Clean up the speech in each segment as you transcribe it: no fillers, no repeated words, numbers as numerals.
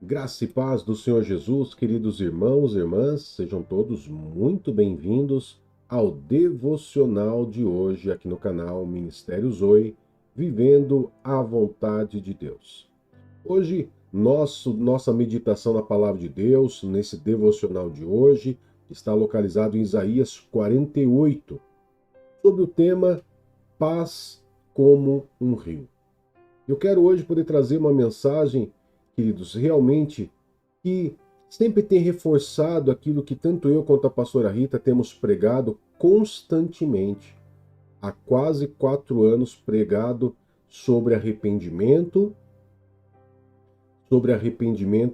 Graça e paz do Senhor Jesus, queridos irmãos e irmãs, sejam todos muito bem-vindos ao devocional de hoje aqui no canal Ministério Zoe, vivendo a vontade de Deus. Hoje, nossa meditação na palavra de Deus, nesse devocional de hoje, está localizado em Isaías 48, sobre o tema Paz como um rio. Eu quero hoje poder trazer uma mensagem, queridos, realmente que sempre tem reforçado aquilo que tanto eu quanto a pastora Rita temos pregado constantemente. Há quase 4 anos pregado sobre arrependimento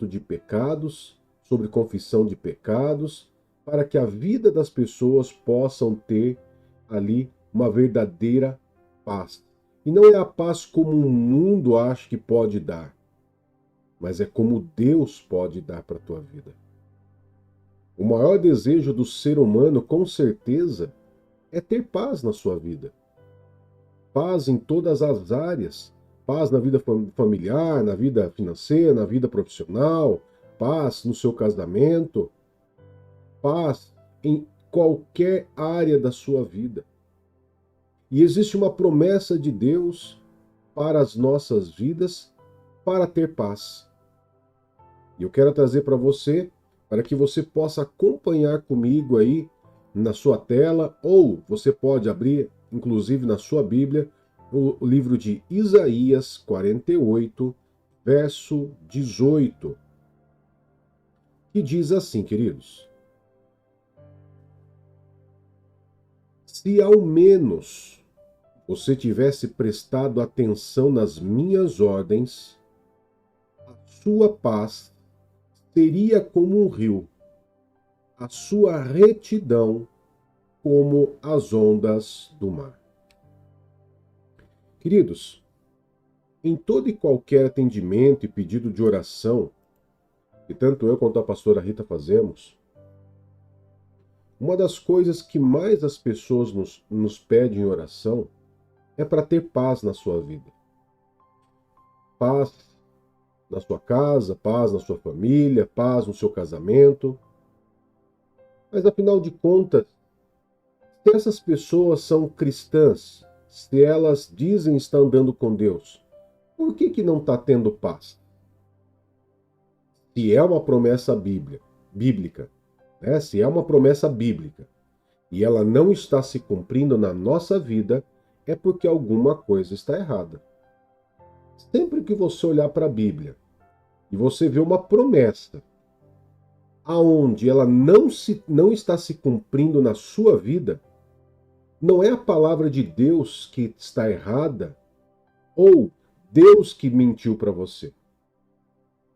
de pecados, sobre confissão de pecados, para que a vida das pessoas possam ter ali uma verdadeira paz. E não é a paz como o mundo acha que pode dar, mas é como Deus pode dar para a tua vida. O maior desejo do ser humano, com certeza, é ter paz na sua vida. Paz em todas as áreas. Paz na vida familiar, na vida financeira, na vida profissional, paz no seu casamento, paz em qualquer área da sua vida. E existe uma promessa de Deus para as nossas vidas para ter paz. E eu quero trazer para você, para que você possa acompanhar comigo aí na sua tela, ou você pode abrir, inclusive na sua Bíblia, o livro de Isaías 48, verso 18, que diz assim, queridos: Se ao menos você tivesse prestado atenção nas minhas ordens, a sua paz seria como um rio, a sua retidão como as ondas do mar. Queridos, em todo e qualquer atendimento e pedido de oração, que tanto eu quanto a pastora Rita fazemos, uma das coisas que mais as pessoas nos pedem em oração é para ter paz na sua vida. Paz na sua casa, paz na sua família, paz no seu casamento. Mas afinal de contas, se essas pessoas são cristãs, se elas dizem estar andando com Deus, por que não está tendo paz? Se é uma promessa bíblica, né? Se é uma promessa bíblica e ela não está se cumprindo na nossa vida, é porque alguma coisa está errada. Sempre que você olhar para a Bíblia e você vê uma promessa aonde ela não está se cumprindo na sua vida, não é a palavra de Deus que está errada ou Deus que mentiu para você.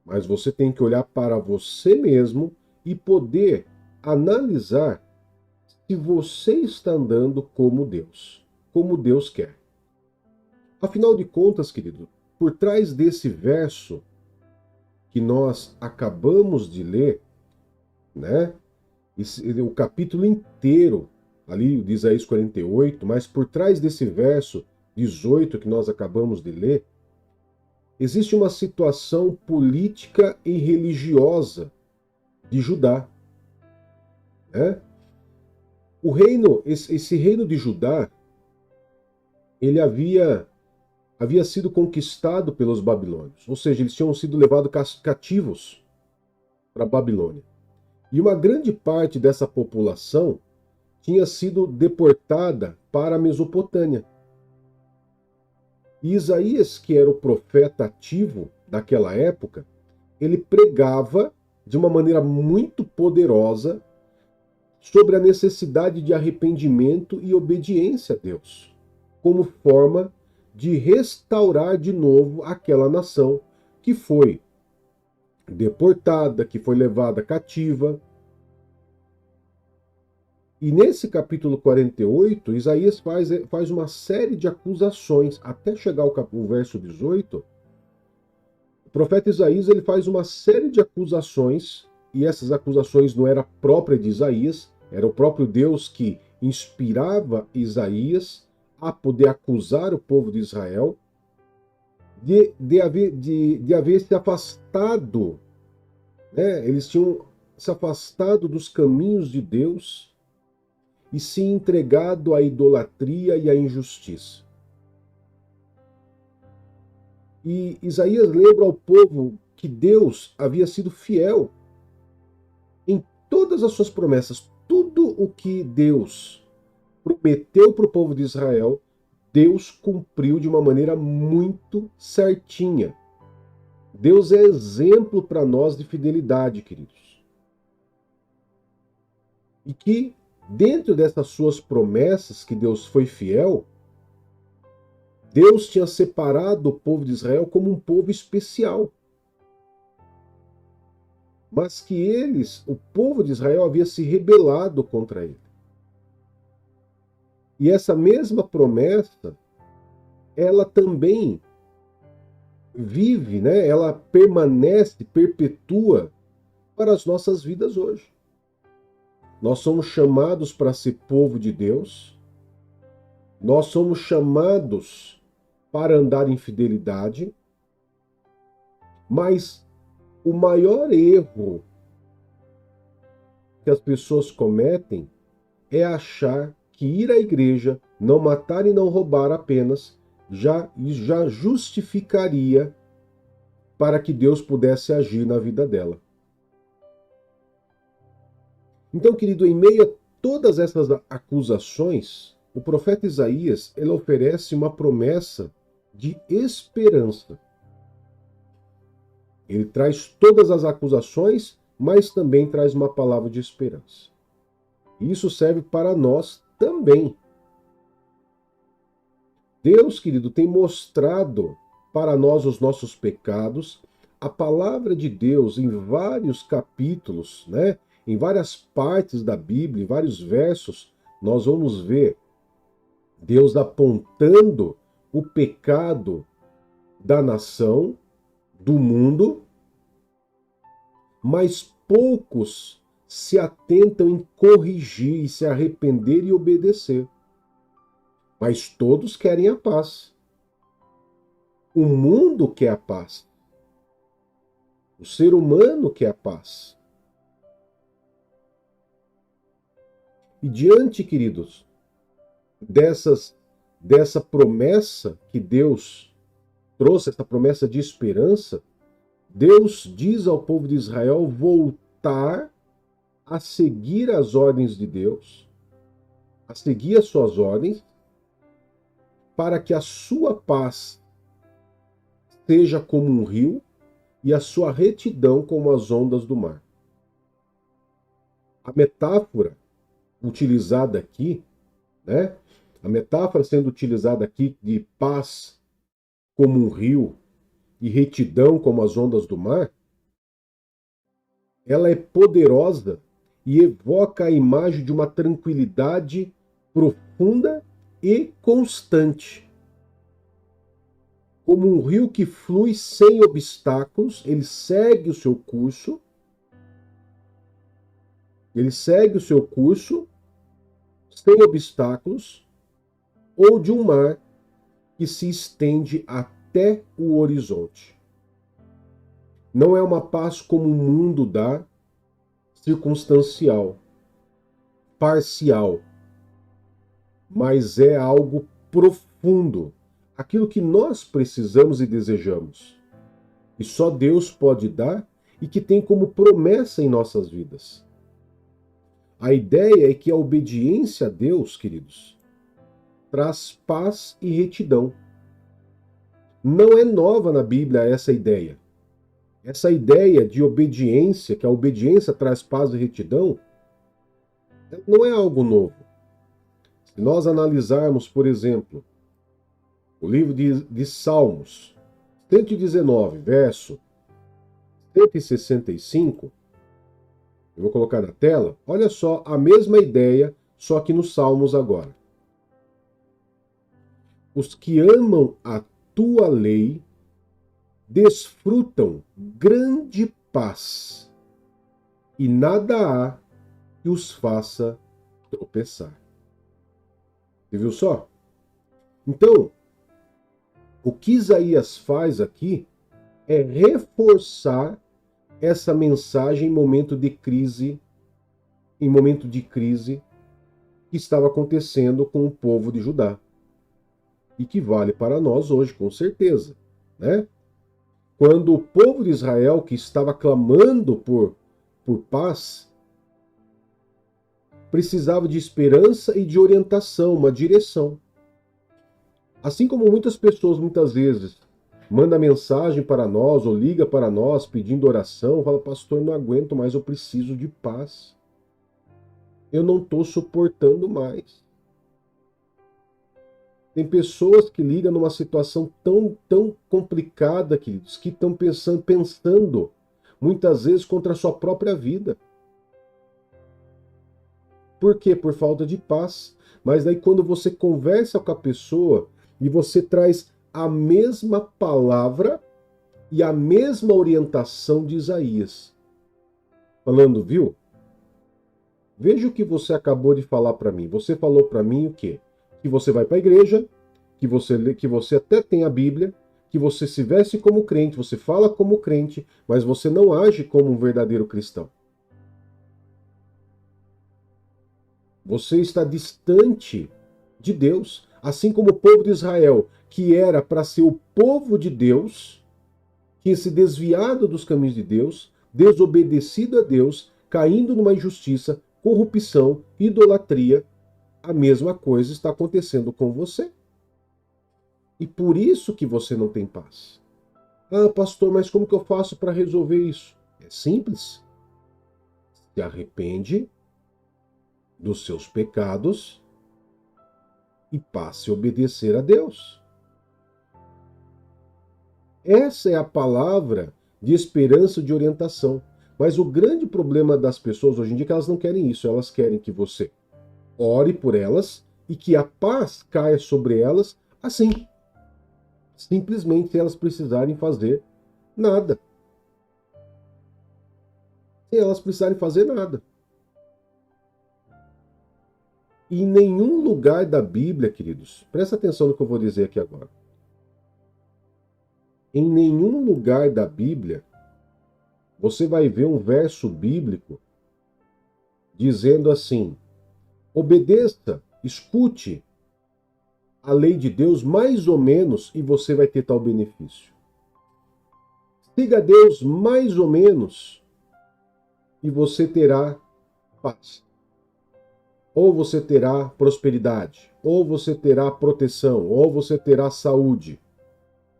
Mas você tem que olhar para você mesmo e poder analisar se você está andando como Deus quer. Afinal de contas, querido, por trás desse verso que nós acabamos de ler, né? O capítulo inteiro ali de Isaías 48, mas por trás desse verso 18 que nós acabamos de ler, existe uma situação política e religiosa de Judá, né? Esse reino de Judá, ele havia sido conquistado pelos babilônios, ou seja, eles tinham sido levados cativos para a Babilônia. E uma grande parte dessa população tinha sido deportada para a Mesopotâmia. E Isaías, que era o profeta ativo daquela época, ele pregava de uma maneira muito poderosa sobre a necessidade de arrependimento e obediência a Deus, como forma de restaurar de novo aquela nação que foi deportada, que foi levada cativa. E nesse capítulo 48, Isaías faz uma série de acusações, até chegar ao verso 18. O profeta Isaías ele faz uma série de acusações, e essas acusações não eram próprias de Isaías, era o próprio Deus que inspirava Isaías a poder acusar o povo de Israel de haver se afastado né? Eles tinham se afastado dos caminhos de Deus e se entregado à idolatria e à injustiça. E Isaías lembra ao povo que Deus havia sido fiel em todas as suas promessas. Tudo o que Deus prometeu para o povo de Israel, Deus cumpriu de uma maneira muito certinha. Deus é exemplo para nós de fidelidade, queridos. E que dentro dessas suas promessas, que Deus foi fiel, Deus tinha separado o povo de Israel como um povo especial. Mas que eles, o povo de Israel, havia se rebelado contra ele. E essa mesma promessa, ela também vive, né? Ela permanece, perpetua para as nossas vidas hoje. Nós somos chamados para ser povo de Deus, nós somos chamados para andar em fidelidade, mas o maior erro que as pessoas cometem é achar que ir à igreja, não matar e não roubar apenas, já justificaria para que Deus pudesse agir na vida dela. Então, querido, em meio a todas essas acusações, o profeta Isaías, ele oferece uma promessa de esperança. Ele traz todas as acusações, mas também traz uma palavra de esperança. E isso serve para nós também. Deus, querido, tem mostrado para nós os nossos pecados. A palavra de Deus, em vários capítulos, né, em várias partes da Bíblia, em vários versos, nós vamos ver Deus apontando o pecado da nação, do mundo, mas poucos se atentam em corrigir, e se arrepender e obedecer. Mas todos querem a paz. O mundo quer a paz. O ser humano quer a paz. E diante, queridos, dessa promessa que Deus trouxe, essa promessa de esperança, Deus diz ao povo de Israel voltar a seguir as ordens de Deus, a seguir as suas ordens, para que a sua paz seja como um rio e a sua retidão como as ondas do mar. A metáfora utilizada aqui, né? A metáfora sendo utilizada aqui de paz como um rio e retidão como as ondas do mar, ela é poderosa e evoca a imagem de uma tranquilidade profunda e constante. Como um rio que flui sem obstáculos, ele segue o seu curso, sem obstáculos, ou de um mar que se estende até o horizonte. Não é uma paz como o mundo dá, circunstancial, parcial, mas é algo profundo, aquilo que nós precisamos e desejamos, e só Deus pode dar e que tem como promessa em nossas vidas. A ideia é que a obediência a Deus, queridos, traz paz e retidão. Não é nova na Bíblia essa ideia. Essa ideia de obediência, que a obediência traz paz e retidão, não é algo novo. Se nós analisarmos, por exemplo, o livro de Salmos, 119, verso 165, eu vou colocar na tela, olha só a mesma ideia, só que nos Salmos agora. Os que amam a tua lei desfrutam grande paz, e nada há que os faça tropeçar. Você viu só? Então, o que Isaías faz aqui é reforçar essa mensagem em momento de crise, que estava acontecendo com o povo de Judá. E que vale para nós hoje, com certeza, né? Quando o povo de Israel, que estava clamando por paz, precisava de esperança e de orientação, uma direção. Assim como muitas pessoas, muitas vezes, mandam mensagem para nós ou liga para nós pedindo oração, fala, pastor, não aguento mais, eu preciso de paz. Eu não estou suportando mais. Tem pessoas que ligam numa situação tão complicada, queridos, que estão pensando muitas vezes contra a sua própria vida. Por quê? Por falta de paz. Mas daí quando você conversa com a pessoa e você traz a mesma palavra e a mesma orientação de Isaías, falando, viu? Veja o que você acabou de falar para mim. Você falou para mim o quê? Que você vai para a igreja, que você até tem a Bíblia, que você se veste como crente, você fala como crente, mas você não age como um verdadeiro cristão. Você está distante de Deus, assim como o povo de Israel, que era para ser o povo de Deus, tinha se desviado dos caminhos de Deus, desobedecido a Deus, caindo numa injustiça, corrupção, idolatria. A mesma coisa está acontecendo com você. E por isso que você não tem paz. Ah, pastor, mas como que eu faço para resolver isso? É simples. Se arrepende dos seus pecados e passe a obedecer a Deus. Essa é a palavra de esperança, de orientação. Mas o grande problema das pessoas hoje em dia é que elas não querem isso. Elas querem que você ore por elas e que a paz caia sobre elas assim. Simplesmente sem elas precisarem fazer nada. Sem elas precisarem fazer nada. E em nenhum lugar da Bíblia, queridos, presta atenção no que eu vou dizer aqui agora. Em nenhum lugar da Bíblia você vai ver um verso bíblico dizendo assim: obedeça, escute a lei de Deus mais ou menos e você vai ter tal benefício. Siga a Deus mais ou menos e você terá paz. Ou você terá prosperidade, ou você terá proteção, ou você terá saúde.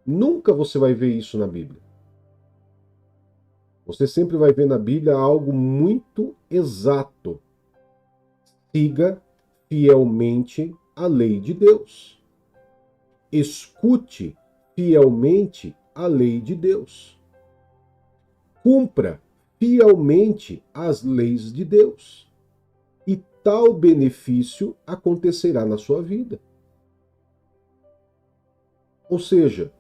Nunca você vai ver isso na Bíblia. Você sempre vai ver na Bíblia algo muito exato. Siga fielmente a lei de Deus. Escute fielmente a lei de Deus. Cumpra fielmente as leis de Deus. E tal benefício acontecerá na sua vida. Ou seja,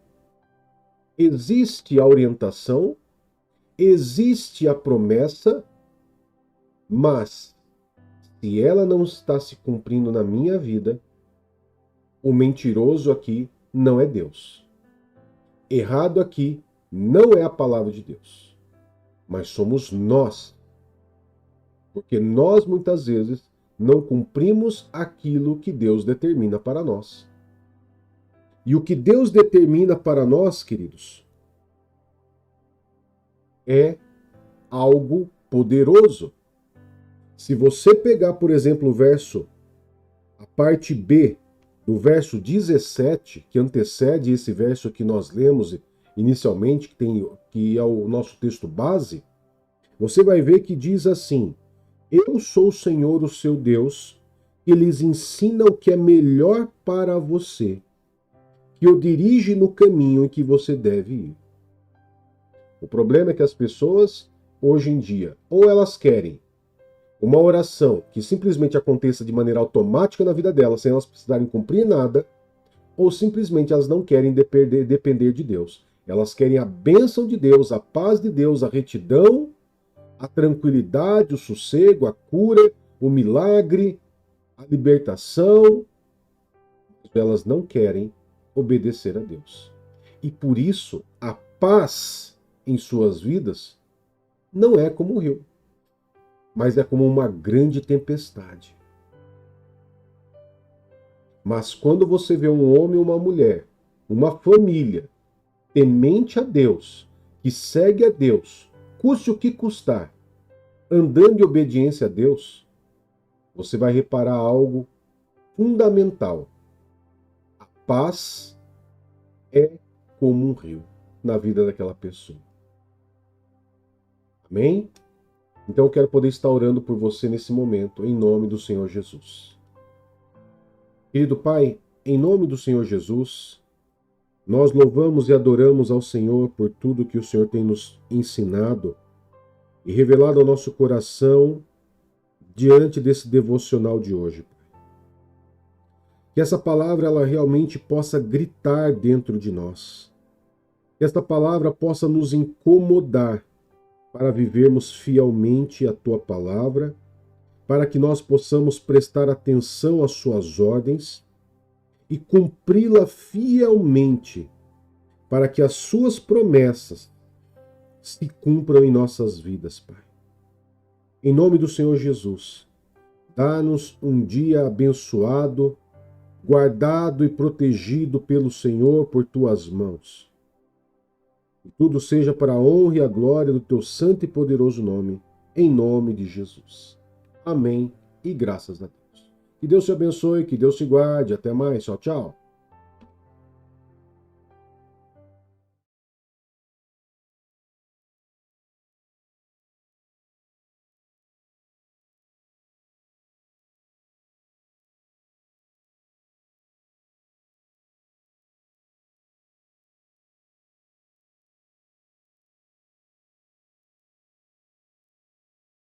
existe a orientação, existe a promessa, mas se ela não está se cumprindo na minha vida, o mentiroso aqui não é Deus. Errado aqui não é a palavra de Deus, mas somos nós. Porque nós muitas vezes não cumprimos aquilo que Deus determina para nós. E o que Deus determina para nós, queridos, é algo poderoso. Se você pegar, por exemplo, a parte B do verso 17, que antecede esse verso que nós lemos inicialmente, que é o nosso texto base, você vai ver que diz assim: eu sou o Senhor, o seu Deus, que lhes ensina o que é melhor para você, que o dirige no caminho em que você deve ir. O problema é que as pessoas, hoje em dia, ou elas querem uma oração que simplesmente aconteça de maneira automática na vida delas, sem elas precisarem cumprir nada, ou simplesmente elas não querem depender de Deus. Elas querem a bênção de Deus, a paz de Deus, a retidão, a tranquilidade, o sossego, a cura, o milagre, a libertação. Elas não querem obedecer a Deus. E por isso, a paz em suas vidas não é como um rio, mas é como uma grande tempestade. Mas quando você vê um homem e uma mulher, uma família, temente a Deus, que segue a Deus, custe o que custar, andando em obediência a Deus, você vai reparar algo fundamental. A paz é como um rio na vida daquela pessoa. Amém? Então eu quero poder estar orando por você nesse momento, em nome do Senhor Jesus. Querido Pai, em nome do Senhor Jesus, nós louvamos e adoramos ao Senhor por tudo que o Senhor tem nos ensinado e revelado ao nosso coração diante desse devocional de hoje. Que essa palavra ela realmente possa gritar dentro de nós. Que essa palavra possa nos incomodar para vivermos fielmente a tua palavra, para que nós possamos prestar atenção às suas ordens e cumpri-la fielmente, para que as suas promessas se cumpram em nossas vidas, Pai. Em nome do Senhor Jesus, dá-nos um dia abençoado, guardado e protegido pelo Senhor por tuas mãos. E tudo seja para a honra e a glória do teu santo e poderoso nome, em nome de Jesus. Amém e graças a Deus. Que Deus te abençoe, que Deus te guarde. Até mais. Tchau, tchau.